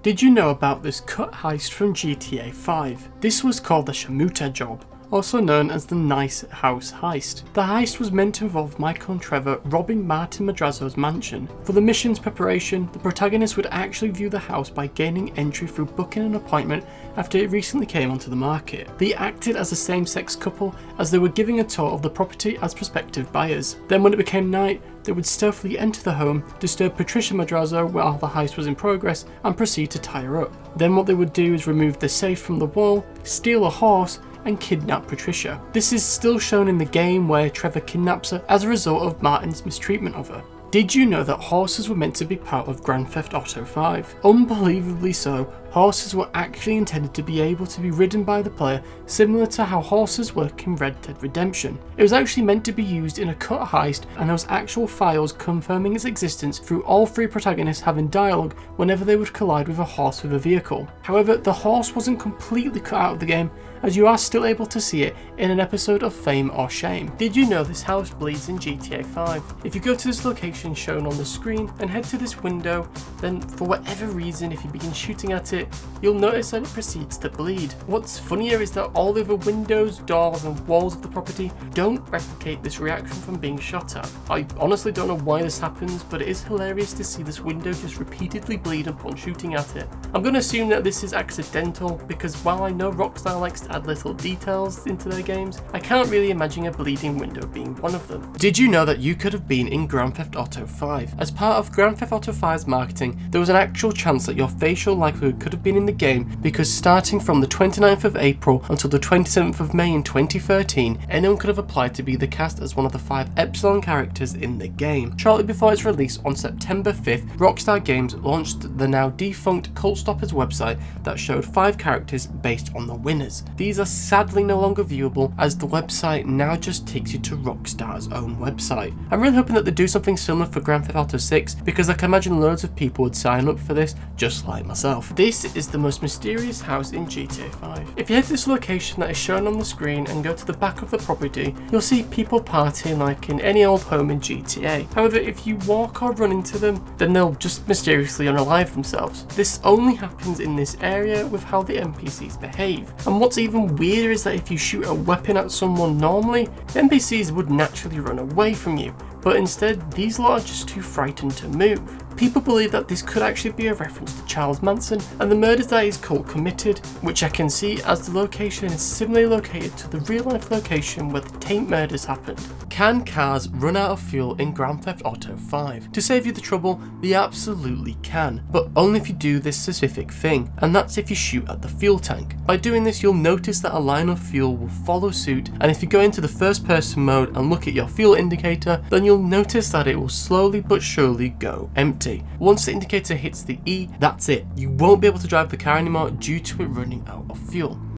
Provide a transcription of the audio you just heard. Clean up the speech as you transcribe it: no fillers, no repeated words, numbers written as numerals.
Did you know about this cut heist from GTA 5? This was called the Shamuta job, also known as the Nice House Heist. The heist was meant to involve Michael and Trevor robbing Martin Madrazo's mansion. For the mission's preparation, the protagonist would actually view the house by gaining entry through booking an appointment after it recently came onto the market. They acted as a same-sex couple as they were giving a tour of the property as prospective buyers. Then when it became night, they would stealthily enter the home, disturb Patricia Madrazo while the heist was in progress, and proceed to tie her up. Then what they would do is remove the safe from the wall, steal a horse, and kidnap Patricia. This is still shown in the game where Trevor kidnaps her as a result of Martin's mistreatment of her. Did you know that horses were meant to be part of Grand Theft Auto 5? Unbelievably so, horses were actually intended to be able to be ridden by the player, similar to how horses work in Red Dead Redemption. It was actually meant to be used in a cut heist, and there was actual files confirming its existence through all three protagonists having dialogue whenever they would collide with a horse with a vehicle. However, the horse wasn't completely cut out of the game, as you are still able to see it in an episode of Fame or Shame. Did you know this house bleeds in GTA 5? If you go to this location shown on the screen and head to this window, then for whatever reason, if you begin shooting at it, you'll notice that it proceeds to bleed. What's funnier is that all the other windows, doors and walls of the property don't replicate this reaction from being shot at. I honestly don't know why this happens, but it is hilarious to see this window just repeatedly bleed upon shooting at it. I'm going to assume that this is accidental, because while I know Rockstar likes to add little details into their games, I can't really imagine a bleeding window being one of them. Did you know that you could have been in Grand Theft Auto 5? As part of Grand Theft Auto 5's marketing, there was an actual chance that your facial likelihood could have been in the game, because starting from the 29th of April until the 27th of May in 2013, anyone could have applied to be the cast as one of the 5 Epsilon characters in the game. Shortly before its release on September 5th, Rockstar Games launched the now defunct Cult Stoppers website that showed 5 characters based on the winners. These are sadly no longer viewable, as the website now just takes you to Rockstar's own website. I'm really hoping that they do something similar for Grand Theft Auto 6, because I can imagine loads of people would sign up for this, just like myself. This is the most mysterious house in GTA 5. If you head to this location that is shown on the screen and go to the back of the property, you'll see people partying like in any old home in GTA. However, if you walk or run into them, then they'll just mysteriously unalive themselves. This only happens in this area with how the NPCs behave. And what's even weirder is that if you shoot a weapon at someone normally, NPCs would naturally run away from you, but instead these lot are just too frightened to move. People believe that this could actually be a reference to Charles Manson and the murders that his cult committed, which I can see as the location is similarly located to the real life location where the Taint murders happened. Can cars run out of fuel in Grand Theft Auto 5? To save you the trouble, they absolutely can, but only if you do this specific thing, and that's if you shoot at the fuel tank. By doing this, you'll notice that a line of fuel will follow suit, and if you go into the first person mode and look at your fuel indicator, then you'll notice that it will slowly but surely go empty. Once the indicator hits the E, that's it. You won't be able to drive the car anymore due to it running out of fuel.